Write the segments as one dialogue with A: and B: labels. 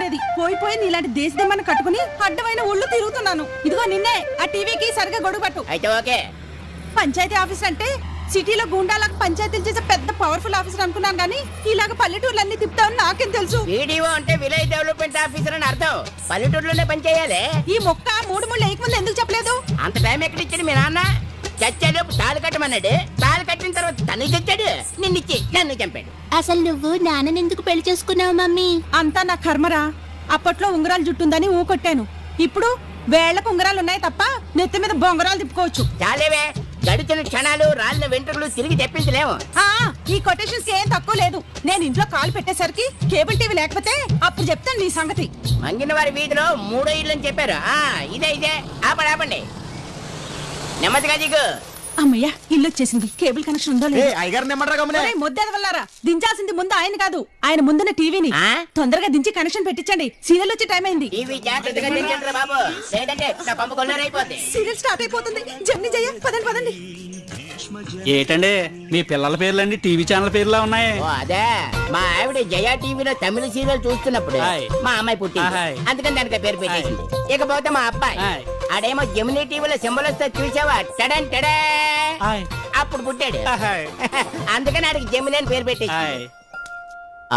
A: బాగోలేదు. పోయి నీలాంటి దేశదేమని కట్టుకుని అడ్డమైన ఊళ్ళు తిరుగుతున్నాను. ఇదిగో నిన్నే ఆ టీవీకి సరిగా గొడుగు పట్టు.
B: అయితే ఓకే.
A: పంచాయతీ ఆఫీసర్ అంటే సిటీలో గుండాలకు పంచాయతీలు చేసే పెద్ద పవర్ఫుల్ ఆఫీసర్ అనుకున్నాను కానీ ఇలాగ పల్లెటూర్లన్నీ తిప్పుతావని నాకేం తెలుసు.
B: వీడియో అంటే విలేజ్ డెవలప్మెంట్ ఆఫీసర్ అని అర్థం. పల్లెటూరులోనే పనిచేయాలి.
A: ఈ మొక్క 3 ముళ్ళు వేయకముందు ఎందుకు చెప్పలేదు?
B: అంత టైం ఎక్కడ ఇచ్చాడు మీ నాన్న? చచ్చాడు తాళి కట్టమన్నాడు. తాళి కట్టిన తర్వాత తను చచ్చాడు. నిన్నిచ్చి నన్ను చంపాడు.
C: అసలు నువ్వు నాన్నని ఎందుకు పెళ్లి చేసుకున్నావు మమ్మీ?
A: అంతా నా కర్మరా. అప్పట్లో ఉంగరాలు జుట్టుందని ఊకొట్టాను. ఇప్పుడు వేళ్లకు ఉంగరాలు ఉన్నాయి తప్ప నెత్తి మీద బొంగరాలు తిప్పుకోవచ్చు.
B: చాలేవే, గడిచిన క్షణాలు రాళ్ళ వెంట్రుకలు తిరిగి తెప్పించలేము.
A: ఈ కొటేషన్స్ ఏం తక్కువ లేదు. నేను ఇంట్లో కాలు పెట్టేసరికి కేబుల్ టీవీ లేకపోతే అప్పుడు చెప్తాను నీ సంగతి.
B: మంగిన వారి వీధిలో 3 ఇల్లు అని చెప్పారు. ఇదే ఆపండి. నెమ్మదిగా దిగు.
A: అమ్మయ్యా, ఇల్లు వచ్చేసింది. కేబుల్ కనెక్షన్ ఉందో
D: లేదు.
A: ముద్దెదవల్లారా, దించాల్సింది ముందు ఆయన కాదు, ఆయన ముందున్న టీవీని. తొందరగా దించి కనెక్షన్ పెట్టించండి. సీరియల్ వచ్చే టైం అయింది. సీరియల్ స్టార్ట్ అయిపోతుంది. జమ్ని జయ, పదండి.
D: ఏటండి మీ పిల్లల పేర్లండి టీవీ ఛానల్ పేర్లా ఉన్నాయి?
B: అదే, మా ఆవిడ జయా టీవీలో తమిళ సీరియల్ చూస్తున్నప్పుడు మా అమ్మాయి పుట్టింది. అందుకని దానికి పేరు పెట్టేసింది. ఇకపోతే మా అబ్బాయి ఆడేమో జమినీ టీవీలో సింబల్ వస్తే చూసావా, టడన్ టడే, అప్పుడు పుట్టాడు. అందుకని ఆడికి జమినీ అని పేరు పెట్టేసింది.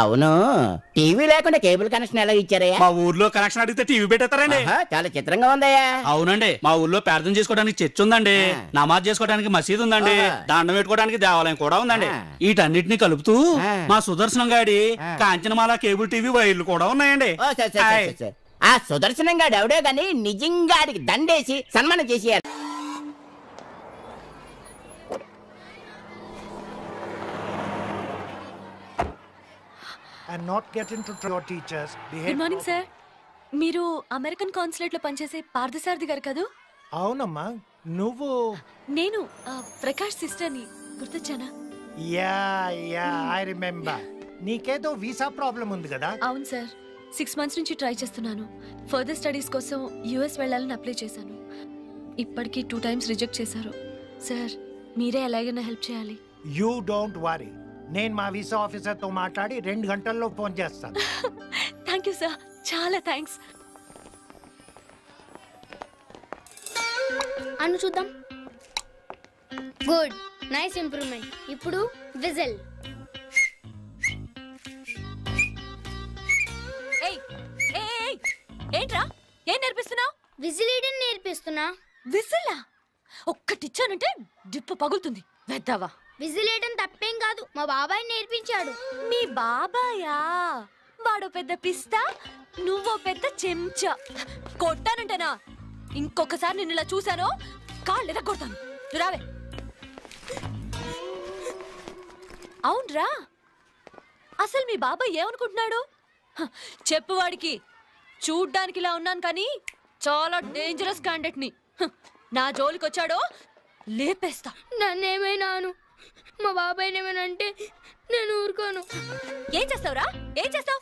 B: అవును, టీవీ లేకుండా కేబుల్ కనెక్షన్ ఎలా ఇచ్చారయ్యా?
D: మా ఊర్లో కనెక్షన్ అడిగితే టీవీ పెట్టేస్తారండి.
B: చాలా చిత్రంగా ఉందయ్యా.
D: అవునండి, మా ఊర్లో ప్రార్థన చేసుకోవడానికి చర్చ్ ఉందండి, నమాజ్ చేసుకోవడానికి మసీద్ ఉందండి, దండం పెట్టుకోవడానికి దేవాలయం కూడా ఉందండి. వీటన్నిటిని కలుపుతూ మా సుదర్శనం గాడి కాంచనమాల కేబుల్ టీవీ వైర్లు కూడా ఉన్నాయండి.
B: ఆ సుదర్శనం గాడు ఎవడో గాని నిజంగా ఆడికి దండేసి సన్మానం చేసేయాలి.
E: And not get into your teachers.
F: Good morning, sir. మీరు అమెరికన్ కాన్సులేట్ లో పనిచేసే పార్థసారథి గారు కదా?
E: అవునమ్మా, నువ్వు?
F: నేను ప్రకాష్ సిస్టర్ ని, గుర్తొచ్చానా?
E: Ya I remember. నీకేదో వీసా ప్రాబ్లం ఉంది కదా?
F: అవును సార్, 6 మంత్స్ నుంచి ట్రై చేస్తున్నాను. ఫర్దర్ స్టడీస్ కోసం యుఎస్ వెళ్ళాలని అప్లై చేశాను. ఇప్పటికీ 2 టైమ్స్ రిజెక్ట్ చేశారు. సార్, మీరే ఎలాగైనా హెల్ప్ చేయాలి.
E: యూ డోంట్ వరీ, నేను మా వీసా ఆఫీసర్ తో మాట్లాడి 2 గంటల్లో ఫోన్ చేస్తాను.
F: థ్యాంక్ యూ సార్, చాలా థ్యాంక్స్.
C: అను చూద్దాం. Good, nice improvement. ఇప్పుడు విజిల్.
F: ఏంట్రా, ఏం నేర్పిస్తున్నావు?
C: విజిల్ వేయడం నేర్పిస్తున్నా.
F: విజిలా? ఒక్కటిచ్చానంటే డిప్పు పగులుతుంది. వెద్దావా.
C: విజిల్ వేయడం తప్పేం కాదు, మా బాబాయ్ నేర్పించాడు.
F: మీ బాబాయా? వాడో పెద్ద పిస్తా, నువ్వో పెద్ద చెంచా. కొట్టానంటేనా? ఇంకొకసారి నిన్ను ఇలా చూసానో కాళ్ళు ఎరగొడతాను. రావే. అవునరా, అసలు మీ బాబాయ్ ఏమనుకుంటున్నాడు? చెప్పు వాడికి. చూడ్డానికి ఇలా ఉన్నాను కానీ చాలా డేంజరస్ క్యాండిడేట్ ని. నా జోలికి వచ్చాడో లేపేస్తా.
C: నన్నేమైనాను, మా బాబాయ్ ఏమైనా అంటే నేను ఊరుకోను.
F: ఏం చేస్తావురా? ఏం చేస్తావు?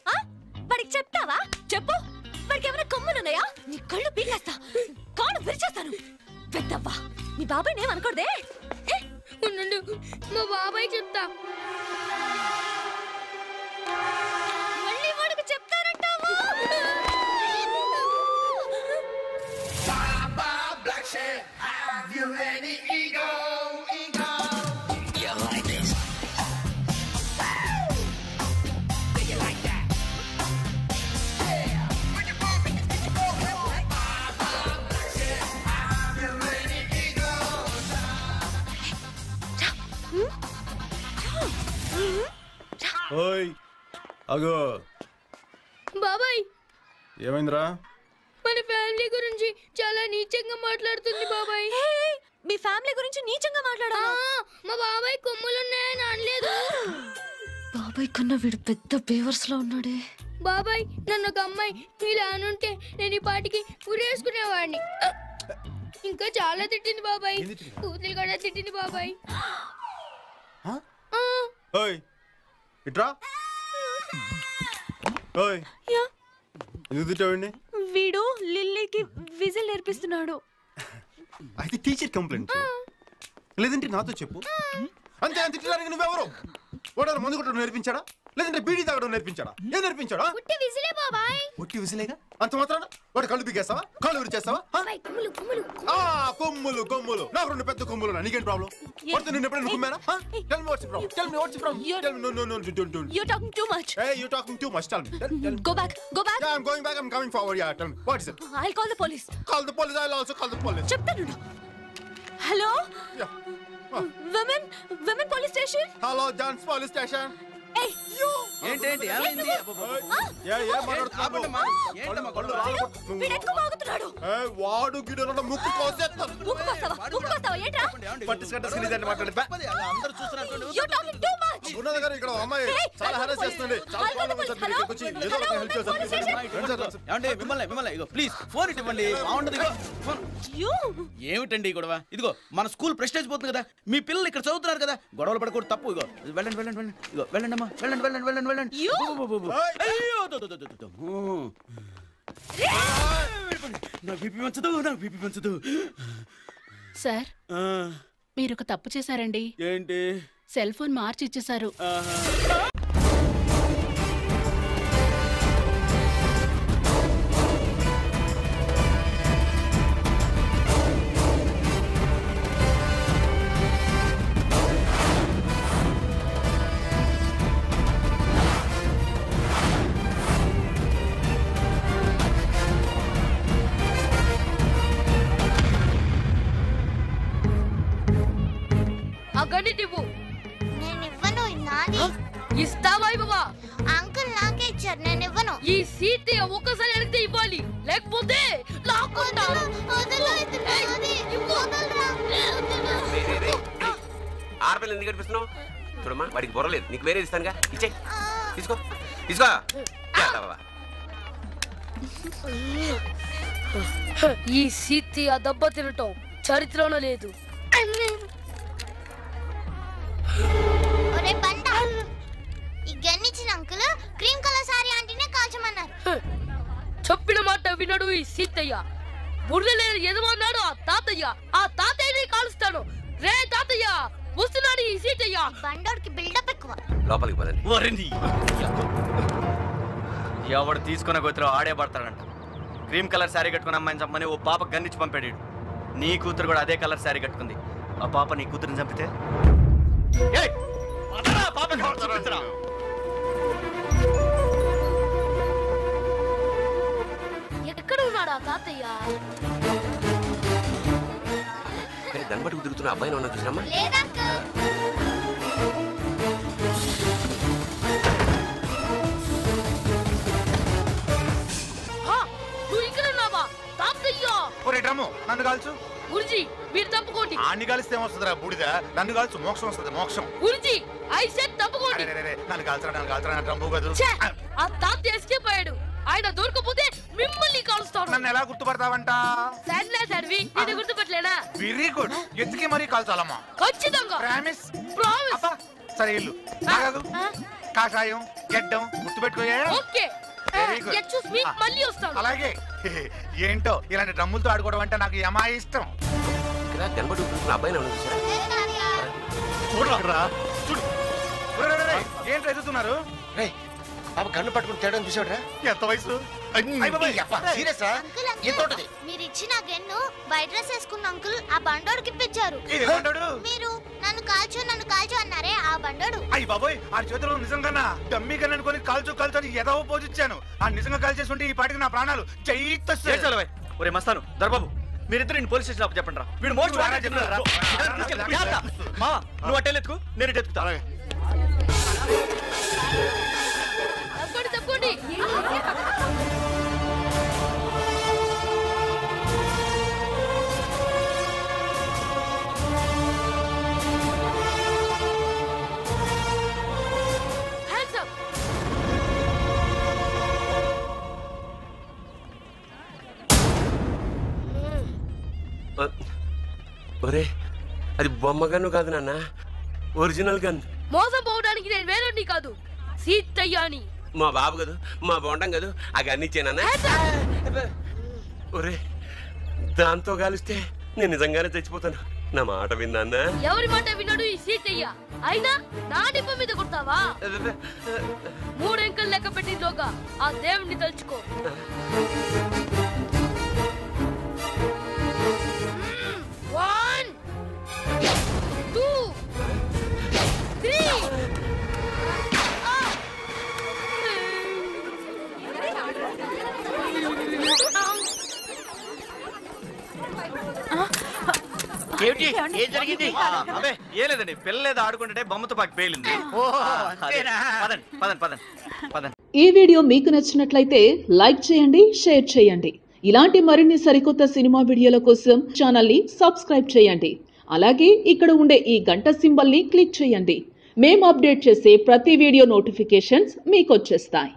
F: వాడికి చెప్తావా? చెప్పు. వాడికి ఏమైనా కొమ్ములున్నాయా? నీ కళ్ళు పీకేస్తా, కాళ్ళు విరిచేస్తాను. పెద్దవ్వా, మీ బాబాయ్ ఏమనుకోదే.
C: ఉండు, మా బాబాయ్ చెప్తా.
F: మళ్ళీ వాడికి చెప్తారంటావా?
G: ఓయ్ అగో
C: బాబాయ్,
G: ఏమైందిరా?
C: మన ఫ్యామిలీ గురించి చాలా నీచంగా మాట్లాడుతుంది బాబాయ్.
F: మీ ఫ్యామిలీ గురించి నీచంగా మాట్లాడా?
C: మా బాబాయ్ కొమ్ములున్నాయని అనలేదు.
F: బాబాయ్ కన్నా వీడు పెద్ద బేవర్స్ లో ఉన్నాడే.
C: బాబాయ్, నన్ను ఒక అమ్మాయి ఇలా అనుంటే నేను ఈ పాటికి ఉరేసుకునేవాడిని. ఇంకా చాలా తిట్టింది బాబాయ్, కూతురు కూడా తిట్టింది బాబాయ్.
G: ఓయ్ ఇట్రా. ఓయ్ ఎందుకు తిట్టావండి?
F: వీడు లిల్లీకి విజిల్ నేర్పిస్తున్నాడు.
G: అయితే టీచర్ కంప్లైంట్ లేదంటే నాతో చెప్పు. అంతే, తిట్టడానికి నువ్వెవరు? వాడు మందు కొట్టడం నేర్పించాడా లేదంటే బీడీ తాగడం నేర్పించాడా ఏం నేర్పించాడా
C: పుట్టి విసిలే బాబాయ్
G: ఒట్టి విసిలేగా అంత మాత్రాన వాడు కళ్ళు బిగేస్తావా కాళ్ళు విరిచేస్తావా
C: కొమ్ములు కొమ్ములు
G: కొమ్ములు కొమ్ములు నాకు 2 పెద్ద కొమ్ములు నీకేం ప్రాబ్లం వాడితో నిన్ను ఎప్పుడైనా కుమ్మానా tell me what's the problem tell me what's the problem tell me no don't
F: You're talking too much.
G: hey you're talking too much tell me
F: Go back.
G: yeah I'm going back I'm coming forward yeah tell me what is it
F: I'll call the police.
G: call the police I'll also call the police
F: చెప్తాను. Hello?
G: yeah
F: Women police station?
G: hello John's police station
F: Hey, you.
H: ఏంటేంటి ఏమైంది
F: వీడెక్కువ వాగుతున్నాడు.
G: వాడు గిడన ముక్కు కోసేస్తాను
F: ముక్కు కోస్తావా? ఏంట్రా?
H: అందరూ చూస్తున్నారు
F: You're talking too much.
G: ఉన్నది గారు ఇక్కడ అమ్మాయి చాలా హెరాస్ చేస్తుంది చాలా ప్రాబ్లం ఉంది సార్ మీకు వచ్చి ఏదో ఒక హెల్ప్ చేస్తారు
H: ఏమండి మిమ్మల్ని ఇగో ప్లీజ్ ఫోన్ ఇవ్వండి బాగుండదు ఇగో ఫోన్
F: You.
H: ఏమిటండి గొడవ ఇదిగో మన స్కూల్ ప్రెస్టేజ్ పోతుంది కదా మీ పిల్లలు ఇక్కడ చదువుతున్నారు కదా గొడవలు పడకూడదు తప్పు ఇగో వెళ్ళండి ఇగో వెళ్ళండి అమ్మా వెళ్ళండి అయ్యో నాకు బీపీ పెంచదు
I: సార్ మీరు ఒక తప్పు చేశారండి.
H: ఏంటి
I: సెల్ ఫోన్ మార్చి ఇచ్చేశారు.
C: నేనివ్వను నాది
J: ఇస్తావా బాబా
C: అంకుల్ నాకే ఇచ్చారు నేనివ్వను
J: ఈ సీట్ ఒక్కసారి అడిగితే ఇవ్వాలి లేకపోతే
K: ఆడపిల్ల ఎందుకు గడిపిస్తున్నావు చూడమ్మా వాడికి బొరలేదు నీకు వేరే ఇస్తానుగా ఇచ్చే తీసుకో తీసుకో
J: ఈ సీట్ ఆ దెబ్బ తినటం చరిత్రలో లేదు.
C: ఒరే బంట ఈ గన్నిచ్చిన అంకుల్ క్రీమ్ కలర్ సారీ ఆంటీనే కాల్చమన్నారు.
J: చెప్పిన మాట వినడు ఈ సీతయ్య. బుర్రలేని ఎదమన్నాడు ఆ తాతయ్యని కాలుస్తాను. రే తాతయ్య వస్తున్నాడు ఈ సీతయ్య.
C: బండోడికి బిల్డప్ ఎక్కువ.
K: లోపలికి పదండి.
H: ఎవడు తీసుకున్న గోతిలో ఆడే పడతాడంట. క్రీమ్ కలర్ శారీ కట్టుకున్న అమ్మాయిని చంపని ఓ పాప గన్నిచ్చి పంపాడు. నీ కూతురు కూడా అదే కలర్ శారీ కట్టుకుంది. ఆ పాప నీ కూతురుని చంపితే
J: ఎక్కడ ఉన్నాడు ఆ తాతయ్య?
K: దన్బట్టుకు తిరుగుతున్న అబ్బాయిని ఉన్నా చూసామా
J: నువ్వు ఇక్కడ ఉన్నావా తాతయ్య?
G: నన్ను కాల్చు
J: గురుజీ మీరు తప్పుకోండి.
G: అన్ని కలిస్తే ఏమొస్తుందిరా బూడిద నన్ను కాల్చు మోక్షం వస్తుంది మోక్షం
J: గురుజీ ఐ సెడ్ తప్పుకోండి.
G: నన్ను కాల్చరా డ్రమ్ము కాదు
J: ఆ తాతయ్య ఎస్కేప్ అయ్యాడు. ఆయన దొరకపోతే మిమ్మల్ని కాలుస్తాడు.
G: నన్ను ఎలా గుర్తుపడతావంట
J: సర్లే సర్వి నేను గుర్తుపట్టలేనా?
G: వెరీ గుడ్ ఎత్తుకి మరీ కాల్చాలమ్మా
J: ఖచ్చితంగా
G: ప్రామిస్
J: ప్రామిస్.
G: సరే ఇల్లు కాషాయం గెడ్డం గుర్తుపెట్టుకోయే
J: ఓకే ఎక్స్క్యూజ్ మీ మళ్ళీ వస్తాను.
G: అలాగే ఏంటో ఇలాంటి డ్రమ్ములతో ఆడుకోవడం అంటే నాకు యమా ఇష్టం.
K: ఇక్కడ దన్బట్టుకు తిరుగుతున్న అబ్బాయిని ఉన్నా చూసారా
G: చూడు ఏంటో ఎదుగుతున్నారు
K: బాబు కన్ను పట్టుకుని తేడా చూసాడురా
G: ఎంత వయసు
C: మీరు ఇచ్చిన గన్ను వైట్ డ్రెస్ వేసుకున్న అంకుల్ ఆ బండోడికి ఇప్పించారు. మీరు నన్ను కాల్చు అన్నారే ఆ బండోడు.
G: అయ్యి బాబోయ్ ఆ చేతిలో నిజంగా డమ్మీ గన్ అనుకుని కాల్చు అని ఏదో పోజిచ్చాను. ఆ నిజంగా కాల్చేస్తుంటే ఈ పాటికి నా ప్రాణాలు
H: ఒరే మస్తాను దర్బాబు మీరిద్దరు నేను పోలీస్ స్టేషన్ చెప్పండి రా. వీడు మోస్ట్ నువ్వు అట్టెళ్ళెత్తుకు నేను ఇటు ఎత్తుకుతా.
J: తప్పండి.
K: ఒరే అది బొమ్మ గన్ను కాదు నాన్న ఒరిజినల్ గన్.
J: మోసం పోవడానికి నేను వేరే కాదు సీతయ్యాని.
K: మా బాబు కదూ మా బొండం కదూ ఆ గన్నిచ్చానన్నా. ఒరే దాంతో కాలిస్తే నేను నిజంగానే చచ్చిపోతాను. నా మాట విన్నా?
J: ఎవరి మాట విన్నాడు ఈ సీతయ్య? అయినా నా డిప్ప మీద కొడతావా? 3 అంకెలు లెక్క పెట్టిలోగా ఆ దేవుణ్ణి తలుచుకో. 1 2 3.
H: ఏం జరిగింది? అదే ఏం లేదండి, పిల్లలేదో ఆడుకుంటే బొమ్మతో పాటు పేలింది. పదండి.
L: ఈ వీడియో మీకు నచ్చినట్లయితే లైక్ చేయండి, షేర్ చేయండి. ఇలాంటి మరిన్ని సరికొత్త సినిమా వీడియోల కోసం ఛానల్ ని సబ్స్క్రైబ్ చేయండి. అలాగే ఇక్కడ ఉండే ఈ గంట సింబల్ ని క్లిక్ చేయండి. మేము అప్డేట్ చేసే ప్రతి వీడియో నోటిఫికేషన్స్ మీకు వచ్చేస్తాయి.